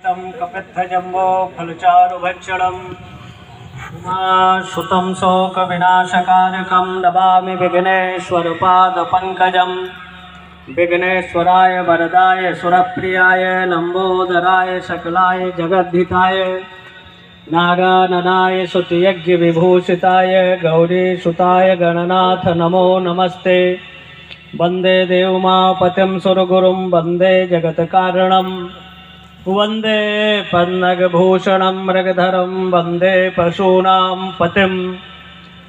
तं कपित्थजम्बो फलचारुभक्षणं उमासुतं शोकविनाशकारकं नमामि विघ्नेश्वरपादपङ्कजं। विघ्नेश्वराय वरदाय सुरप्रियाय लंबोदराय सकलाय जगद्धिताय नागाननाय स्तुतियज्ञविभूषिताय गौरीसुताय गणनाथ नमो नमस्ते। वंदे देवमापतिं सुरगुरुं वंदे जगत्कारणं वंदे पन्नगभूषणं मृगधरं वंदे पशूनां पतिं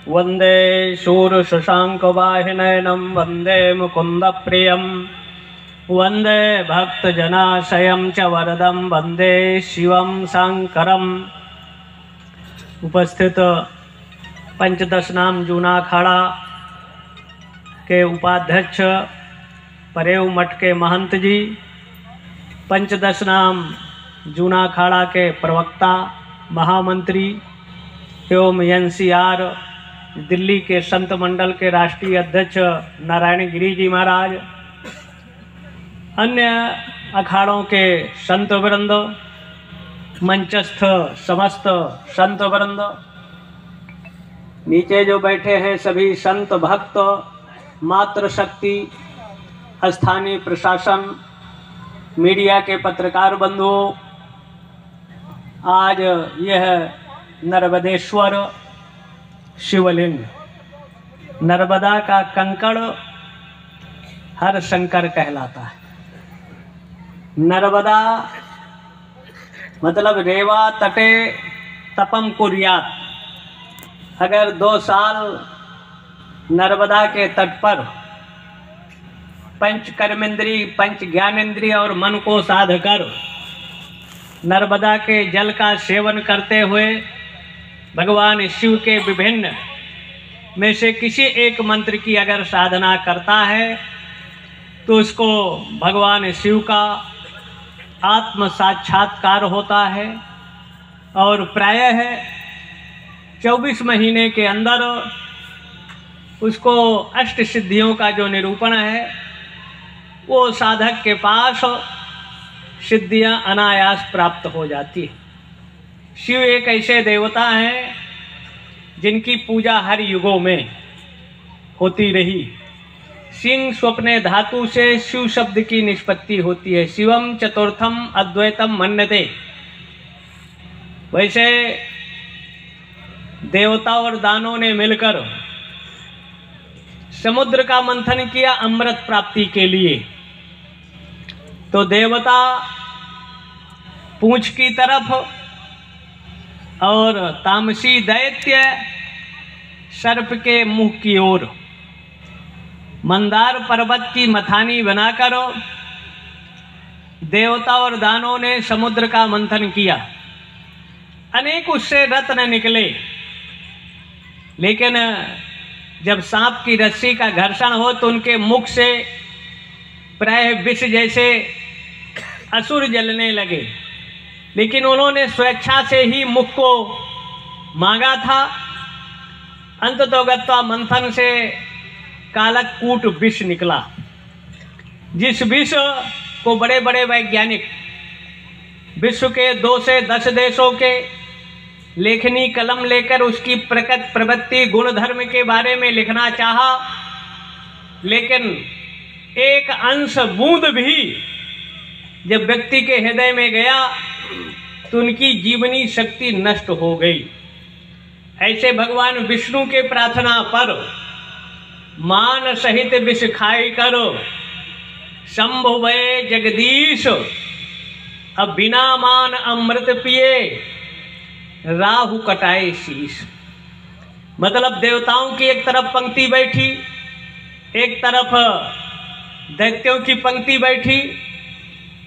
वंदे शूरशशाङ्कवाहिनयनं वंदे मुकुन्दप्रियं वंदे भक्तजनाशयं च वरदं वंदे शिवं शंकरम्। उपस्थित पंचदश नाम जूना अखाड़ा के उपाध्यक्ष परेव मठ के महंत जी, पंचदश नाम जूना अखाड़ा के प्रवक्ता महामंत्री एवं एनसीआर दिल्ली के संत मंडल के राष्ट्रीय अध्यक्ष नारायण गिरी जी महाराज, अन्य अखाड़ों के संत वृंद, मंचस्थ समस्त संत वृंद, नीचे जो बैठे हैं सभी संत भक्त, मातृशक्ति, स्थानीय प्रशासन, मीडिया के पत्रकार बंधुओं, आज यह नर्मदेश्वर शिवलिंग, नर्मदा का कंकड़ हर शंकर कहलाता है। नर्मदा मतलब रेवा तटे तपम कुर्यात। अगर 2 साल नर्मदा के तट पर पंच कर्मेंद्री, पंच ज्ञानेंद्रिय और मन को साध कर नर्मदा के जल का सेवन करते हुए भगवान शिव के विभिन्न में से किसी एक मंत्र की अगर साधना करता है तो उसको भगवान शिव का आत्म साक्षात्कार होता है। और प्रायः 24 महीने के अंदर उसको अष्ट सिद्धियों का जो निरूपण है वो साधक के पास सिद्धियां अनायास प्राप्त हो जाती है। शिव एक ऐसे देवता हैं जिनकी पूजा हर युगों में होती रही। सिंह स्वप्ने धातु से शिव शब्द की निष्पत्ति होती है। शिवम चतुर्थम अद्वैतम मन्यते। वैसे देवता और दानों ने मिलकर समुद्र का मंथन किया अमृत प्राप्ति के लिए। तो देवता पूंछ की तरफ और तामसी दैत्य सर्प के मुंह की ओर मंदार पर्वत की मथानी बनाकर देवता और दानों ने समुद्र का मंथन किया। अनेक उससे रत्न निकले, लेकिन जब सांप की रस्सी का घर्षण हो तो उनके मुख से प्राय विष जैसे असुर जलने लगे। लेकिन उन्होंने स्वेच्छा से ही मुख को मांगा था। अंततोगत्वा मंथन से कालकूट विष निकला, जिस विष को बड़े बड़े वैज्ञानिक विश्व के 2 से 10 देशों के लेखनी कलम लेकर उसकी प्रकृति, प्रवृत्ति, गुण धर्म के बारे में लिखना चाहा, लेकिन एक अंश बूंद भी जब व्यक्ति के हृदय में गया तो उनकी जीवनी शक्ति नष्ट हो गई। ऐसे भगवान विष्णु के प्रार्थना पर मान सहित विष खाई करो शंभु भय जगदीश, अब बिना मान अमृत पिए राहु कटाए शीश। मतलब देवताओं की एक तरफ पंक्ति बैठी, एक तरफ दैत्यों की पंक्ति बैठी,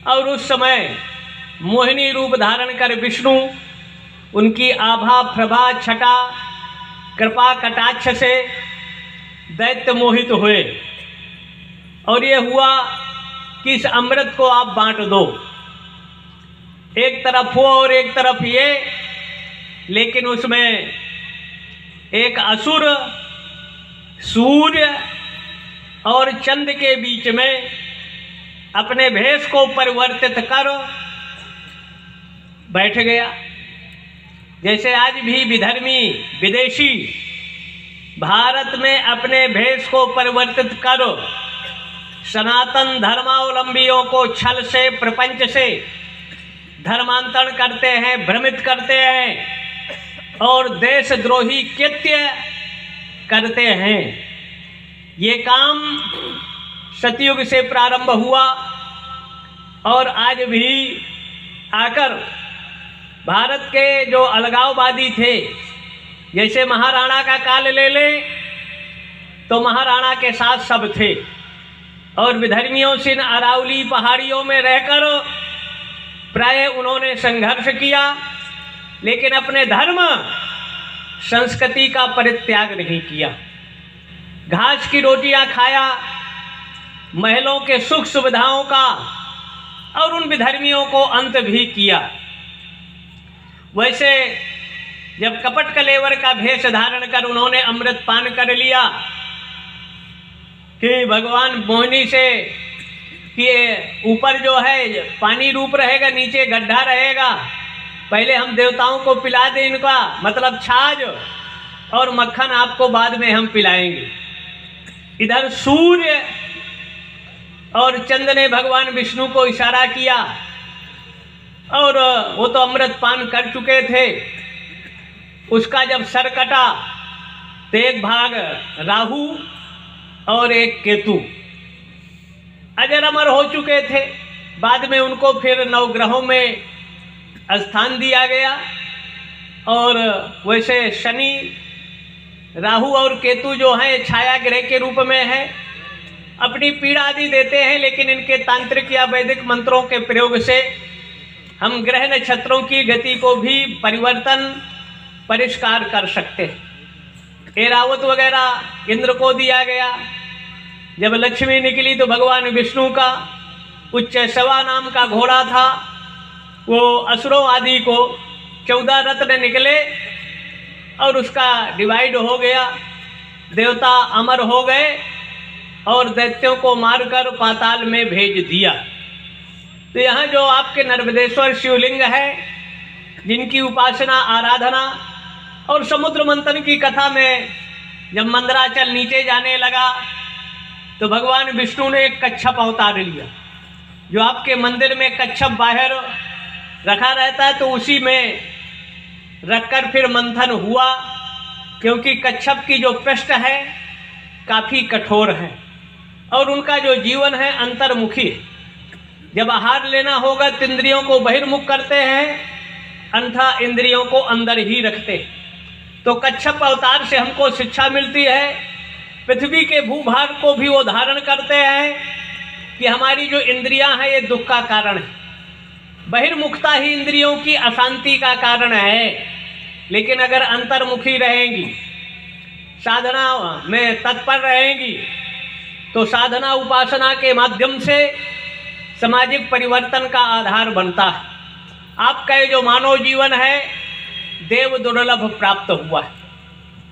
और उस समय मोहिनी रूप धारण कर विष्णु उनकी आभा प्रभा छटा कृपा कटाक्ष से दैत्य मोहित हुए। और ये हुआ कि इस अमृत को आप बांट दो, एक तरफ वो और एक तरफ ये। लेकिन उसमें एक असुर सूर्य और चंद्र के बीच में अपने भेष को परिवर्तित कर बैठ गया। जैसे आज भी विधर्मी विदेशी भारत में अपने भेष को परिवर्तित कर सनातन धर्मावलंबियों को छल से प्रपंच से धर्मांतरण करते हैं, भ्रमित करते हैं और देशद्रोही कृत्य करते हैं। ये काम सतयुग से प्रारंभ हुआ और आज भी आकर भारत के जो अलगाववादी थे, जैसे महाराणा का काल ले लें तो महाराणा के साथ सब थे और विधर्मियों से अरावली पहाड़ियों में रहकर प्राय उन्होंने संघर्ष किया, लेकिन अपने धर्म संस्कृति का परित्याग नहीं किया। घास की रोटियां खाया, महलों के सुख सुविधाओं का, और उन विधर्मियों को अंत भी किया। वैसे जब कपट कलेवर का भेष धारण कर उन्होंने अमृत पान कर लिया कि भगवान मोहिनी से कि ऊपर जो है पानी रूप रहेगा, नीचे गड्ढा रहेगा, पहले हम देवताओं को पिला दें इनका मतलब छाछ, और मक्खन आपको बाद में हम पिलाएंगे। इधर सूर्य और चंद्र ने भगवान विष्णु को इशारा किया और वो तो अमृत पान कर चुके थे। उसका जब सर कटा तो एक भाग राहु और एक केतु अजर अमर हो चुके थे। बाद में उनको फिर नवग्रहों में स्थान दिया गया और वैसे शनि, राहु और केतु जो हैं छाया ग्रह के रूप में है, अपनी पीड़ा आदि देते हैं, लेकिन इनके तांत्रिक या वैदिक मंत्रों के प्रयोग से हम ग्रह नक्षत्रों की गति को भी परिष्कार कर सकते हैं। एरावत वगैरह इंद्र को दिया गया। जब लक्ष्मी निकली तो भगवान विष्णु का उच्च शवा नाम का घोड़ा था, वो असुरों आदि को 14 रत्न निकले और उसका डिवाइड हो गया। देवता अमर हो गए और दैत्यों को मारकर पाताल में भेज दिया। तो यहाँ जो आपके नर्मदेश्वर शिवलिंग है, जिनकी उपासना आराधना और समुद्र मंथन की कथा में जब मंदराचल नीचे जाने लगा तो भगवान विष्णु ने एक कच्छप अवतार लिया। जो आपके मंदिर में कच्छप बाहर रखा रहता है तो उसी में रखकर फिर मंथन हुआ, क्योंकि कच्छप की जो पृष्ठ है काफ़ी कठोर है और उनका जो जीवन है अंतर्मुखी। जब आहार लेना होगा तो इंद्रियों को बहिर्मुख करते हैं, अन्यथा इंद्रियों को अंदर ही रखते हैं। तो कच्छप अवतार से हमको शिक्षा मिलती है, पृथ्वी के भूभाग को भी वो धारण करते हैं कि हमारी जो इंद्रियां हैं ये दुख का कारण है। बहिर्मुखता ही इंद्रियों की अशांति का कारण है, लेकिन अगर अंतर्मुखी रहेंगी, साधना में तत्पर रहेंगी, तो साधना उपासना के माध्यम से सामाजिक परिवर्तन का आधार बनता है। आपका ये जो मानव जीवन है देव दुर्लभ प्राप्त हुआ है।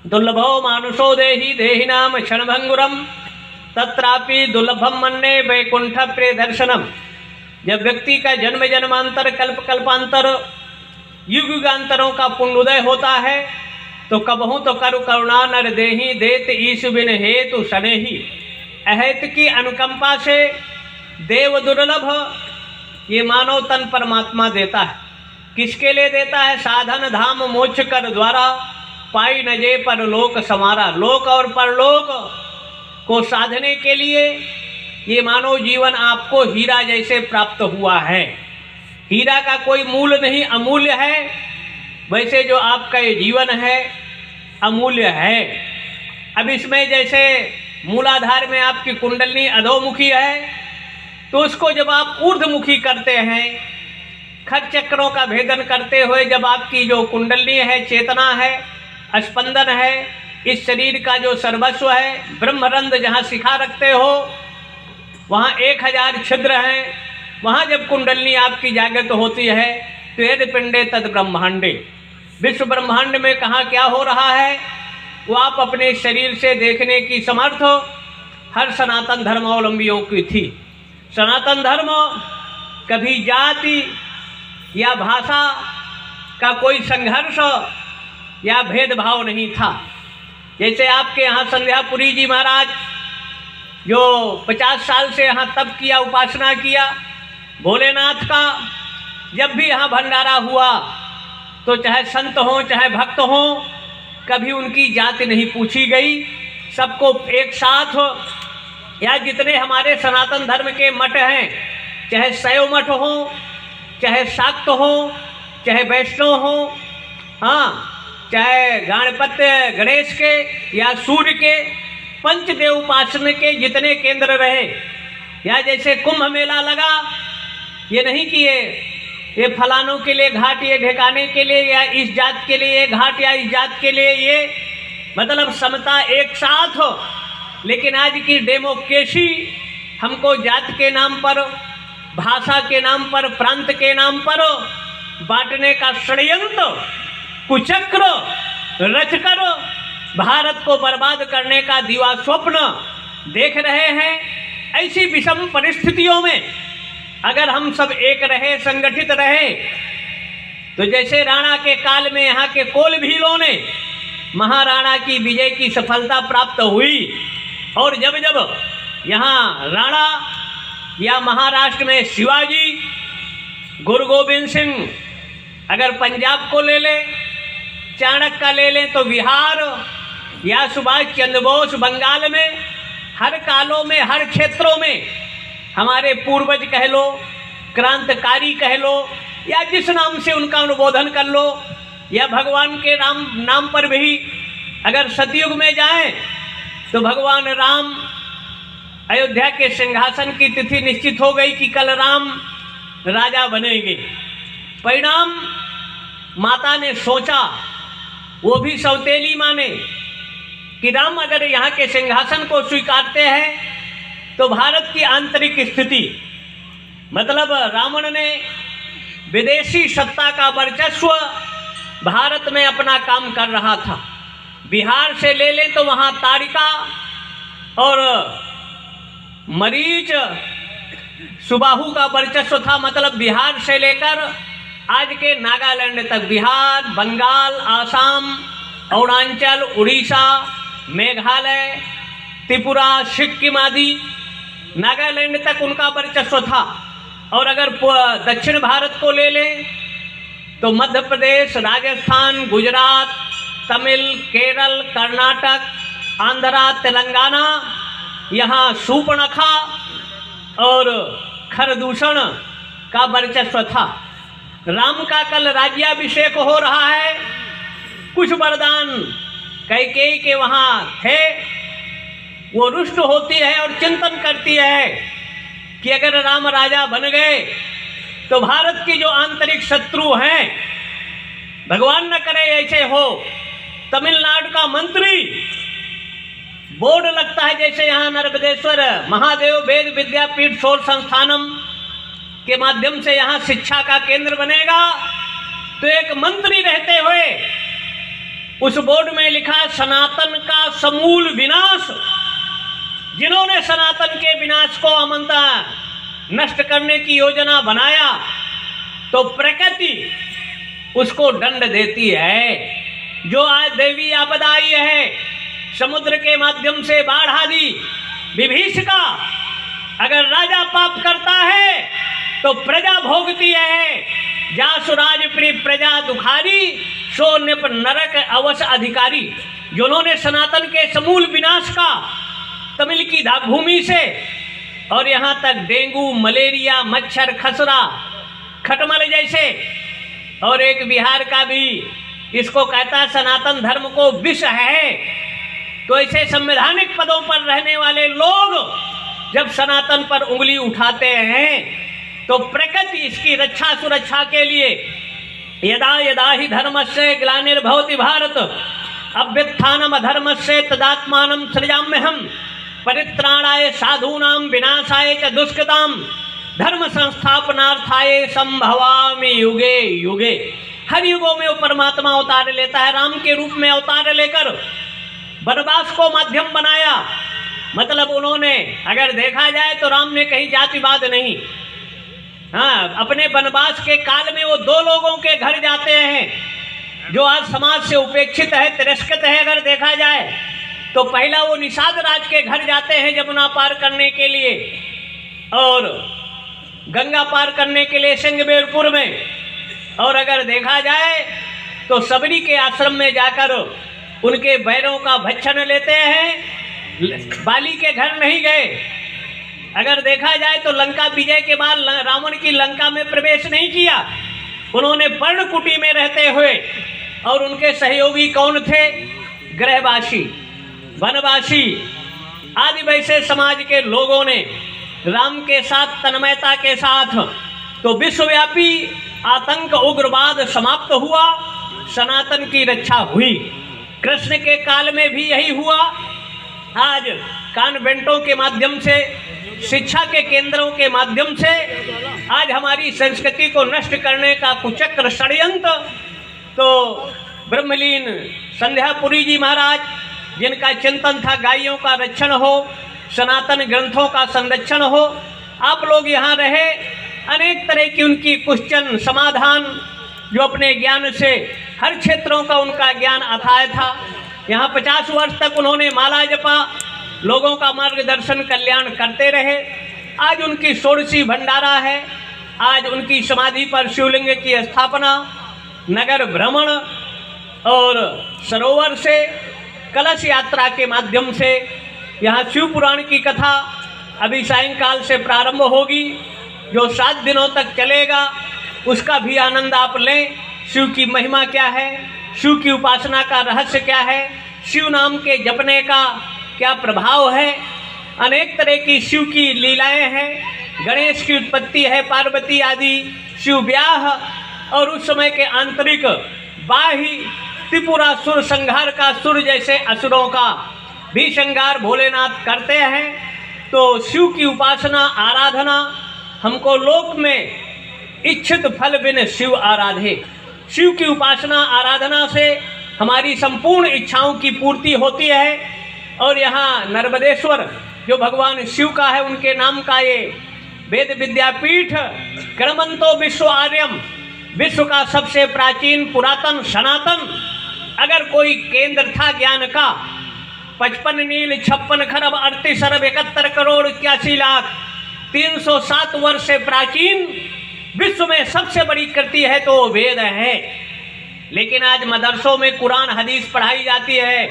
दुर्लभो मानुषो देहि देहिनाम क्षणभंगुरम तत्रापि दुर्लभम मन्ने वैकुंठ प्रिय दर्शनम। जब व्यक्ति का जन्म जन्मांतर कल्प कल्पांतर युग युगांतरों का पुण्योदय होता है तो कबहू तो करु करुणा नर देहि देत ईश बिन हेतु शनेहि। अहेत की अनुकंपा से देव दुर्लभ ये मानव तन परमात्मा देता है। किसके लिए देता है? साधन धाम मोक्ष कर द्वारा पाई नजे पर लोक समारा। लोक और परलोक को साधने के लिए ये मानव जीवन आपको हीरा जैसे प्राप्त हुआ है। हीरा का कोई मूल्य नहीं, अमूल्य है। वैसे जो आपका ये जीवन है अमूल्य है। अब इसमें जैसे मूलाधार में आपकी कुंडलनी अधोमुखी है, तो उसको जब आप ऊर्ध्वमुखी करते हैं, खट चक्रों का भेदन करते हुए जब आपकी जो कुंडलनी है, चेतना है, स्पंदन है, इस शरीर का जो सर्वस्व है, ब्रह्मरंध जहाँ शिखा रखते हो वहाँ 1000 छिद्र हैं, वहाँ जब कुंडलनी आपकी जागृत होती है तो यदि पिंडे तद ब्रह्मांडे, विश्व ब्रह्मांड में कहाँ क्या हो रहा है वो आप अपने शरीर से देखने की समर्थ हर सनातन धर्मावलंबियों की थी। सनातन धर्म कभी जाति या भाषा का कोई संघर्ष या भेदभाव नहीं था। जैसे आपके यहाँ संध्यापुरी जी महाराज जो 50 साल से यहाँ तप किया, उपासना किया भोलेनाथ का, जब भी यहाँ भंडारा हुआ तो चाहे संत हों चाहे भक्त हों, कभी उनकी जाति नहीं पूछी गई। सबको एक साथ हो, या जितने हमारे सनातन धर्म के मठ हैं, चाहे शैव मठ हो, चाहे शाक्त हो, चाहे वैष्णव हो, हाँ, चाहे गणपति गणेश के या सूर्य के, पंचदेव उपासना के जितने केंद्र रहे, या जैसे कुंभ मेला लगा, ये नहीं कि ये फलानों के लिए घाट, ये ढेकाने के लिए, या इस जात के लिए ये घाट, या इस जात के लिए ये, मतलब समता एक साथ हो। लेकिन आज की डेमोक्रेसी हमको जात के नाम पर, भाषा के नाम पर, प्रांत के नाम पर बांटने का षड्यंत्र कुचक्र रचकर भारत को बर्बाद करने का दिवा स्वप्न देख रहे हैं। ऐसी विषम परिस्थितियों में अगर हम सब एक रहे, संगठित रहे, तो जैसे राणा के काल में यहाँ के कोल भीलों ने महाराणा की विजय की सफलता प्राप्त हुई, और जब जब यहाँ राणा या महाराष्ट्र में शिवाजी, गुरु गोविंद सिंह, अगर पंजाब को ले लें, चाणक्य का ले लें तो बिहार, या सुभाष चंद्र बोस बंगाल में, हर कालों में, हर क्षेत्रों में हमारे पूर्वज कह लो, क्रांतिकारी कह लो, या जिस नाम से उनका अनुबोधन कर लो, या भगवान के राम नाम पर भी अगर सतयुग में जाएं तो भगवान राम, अयोध्या के सिंहासन की तिथि निश्चित हो गई कि कल राम राजा बनेंगे। परिणाम माता ने सोचा, वो भी सौतेली माने, कि राम अगर यहाँ के सिंहासन को स्वीकारते हैं तो भारत की आंतरिक स्थिति, मतलब रावण ने विदेशी सत्ता का वर्चस्व भारत में अपना काम कर रहा था। बिहार से ले लें तो वहाँ तारिका और मरीच, सुबाहु का वर्चस्व था। मतलब बिहार से लेकर आज के नागालैंड तक, बिहार, बंगाल, आसाम, अरुणाचल, उड़ीसा, मेघालय, त्रिपुरा, सिक्किम आदि नागालैंड तक उनका वर्चस्व था। और अगर दक्षिण भारत को ले लें तो मध्य प्रदेश, राजस्थान, गुजरात, तमिल, केरल, कर्नाटक, आंध्रा, तेलंगाना, यहाँ शूर्पणखा और खरदूषण का वर्चस्व था। राम का कल राज्याभिषेक हो रहा है। कुछ वरदान कैकेयी के वहाँ थे, वो रुष्ट होती है और चिंतन करती है कि अगर राम राजा बन गए तो भारत की जो आंतरिक शत्रु हैं, भगवान न करे ऐसे हो, तमिलनाडु का मंत्री बोर्ड लगता है जैसे यहाँ नर्मदेश्वर महादेव वेद विद्यापीठ शोध संस्थानम के माध्यम से यहाँ शिक्षा का केंद्र बनेगा, तो एक मंत्री रहते हुए उस बोर्ड में लिखा सनातन का समूल विनाश। जिन्होंने सनातन के विनाश को अमंता नष्ट करने की योजना बनाया तो प्रकृति उसको दंड देती है। जो आज देवी आपदा आई है, समुद्र के माध्यम से बाढ़ आदि, विभीषिका, अगर राजा पाप करता है तो प्रजा भोगती है। जासुराज प्रिय प्रजा दुखारी, सो निप नरक अवश्य अधिकारी। जिन्होंने सनातन के समूल विनाश का तमिल की भूमि से और यहाँ तक डेंगू, मलेरिया, मच्छर, खसरा, खटमल जैसे, और एक बिहार का भी इसको कहता है सनातन धर्म को विष है। तो ऐसे संवैधानिक पदों पर रहने वाले लोग जब सनातन पर उंगली उठाते हैं तो प्रकृति इसकी रक्षा सुरक्षा के लिए यदा यदा ही धर्मस्य ग्लानिर्भवति भारत अभ्युत्थानम् अधर्मस्य तदात्मानं सृजाम्यहम् परित्राणाय साधूनां विनाशाय च दुष्कृतां धर्म संस्थापनार्थाय संभवामि युगे युगे। हर युगों में वो परमात्मा अवतार लेता है। राम के रूप में अवतार लेकर वनवास को माध्यम बनाया। मतलब उन्होंने अगर देखा जाए तो राम ने कहीं जातिवाद नहीं, हाँ, अपने वनवास के काल में वो 2 लोगों के घर जाते हैं जो आज समाज से उपेक्षित है, तिरस्कृत है। अगर देखा जाए तो पहला वो निषाद राज के घर जाते हैं जमुना पार करने के लिए, और गंगा पार करने के लिए सिंहबेरपुर में। और अगर देखा जाए तो सबरी के आश्रम में जाकर उनके बैरों का भक्षण लेते हैं, बाली के घर नहीं गए। अगर देखा जाए तो लंका विजय के बाद रावण की लंका में प्रवेश नहीं किया, उन्होंने पर्णकुटी में रहते हुए। और उनके सहयोगी कौन थे? गृहवासी, वनवासी आदि वैसे समाज के लोगों ने राम के साथ तन्मयता के साथ तो विश्वव्यापी आतंक उग्रवाद समाप्त हुआ, सनातन की रक्षा हुई। कृष्ण के काल में भी यही हुआ। आज कॉन्वेंटों के माध्यम से, शिक्षा के केंद्रों के माध्यम से आज हमारी संस्कृति को नष्ट करने का कुचक्र षड्यंत्र, तो ब्रह्मलीन संध्यापुरी जी महाराज, जिनका चिंतन था गायों का रक्षण हो, सनातन ग्रंथों का संरक्षण हो, आप लोग यहाँ रहे, अनेक तरह की उनकी क्वेश्चन समाधान, जो अपने ज्ञान से हर क्षेत्रों का उनका ज्ञान अथाह था। यहाँ 50 वर्ष तक उन्होंने माला जपा, लोगों का मार्गदर्शन कल्याण करते रहे। आज उनकी षोडशी भंडारा है, आज उनकी समाधि पर शिवलिंग की स्थापना, नगर भ्रमण और सरोवर से कलश यात्रा के माध्यम से यहाँ शिव पुराण की कथा अभी सायंकाल से प्रारंभ होगी, जो 7 दिनों तक चलेगा। उसका भी आनंद आप लें। शिव की महिमा क्या है, शिव की उपासना का रहस्य क्या है, शिव नाम के जपने का क्या प्रभाव है। अनेक तरह की शिव की लीलाएं हैं। गणेश की उत्पत्ति है, पार्वती आदि, शिव ब्याह, और उस समय के आंतरिक बाह्य त्रिपुरा सुर संहार का, सुर जैसे असुरों का भी संहार भोलेनाथ करते हैं। तो शिव की उपासना आराधना, हमको लोक में इच्छित फल बिन शिव आराधे। शिव की उपासना आराधना से हमारी संपूर्ण इच्छाओं की पूर्ति होती है। और यहाँ नर्मदेश्वर जो भगवान शिव का है, उनके नाम का ये वेद विद्यापीठ, क्रमंतो विश्व आर्यम, विश्व का सबसे प्राचीन पुरातन सनातन अगर कोई केंद्र था ज्ञान का, 55 नील 56 खरब 38 अरब 71 करोड़ 81 लाख 307 वर्ष से प्राचीन विश्व में सबसे बड़ी कृति है तो वेद है। लेकिन आज मदरसों में कुरान हदीस पढ़ाई जाती है,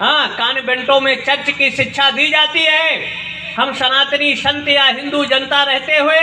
हाँ, कॉन्वेंटों में चर्च की शिक्षा दी जाती है। हम सनातनी संत या हिंदू जनता रहते हुए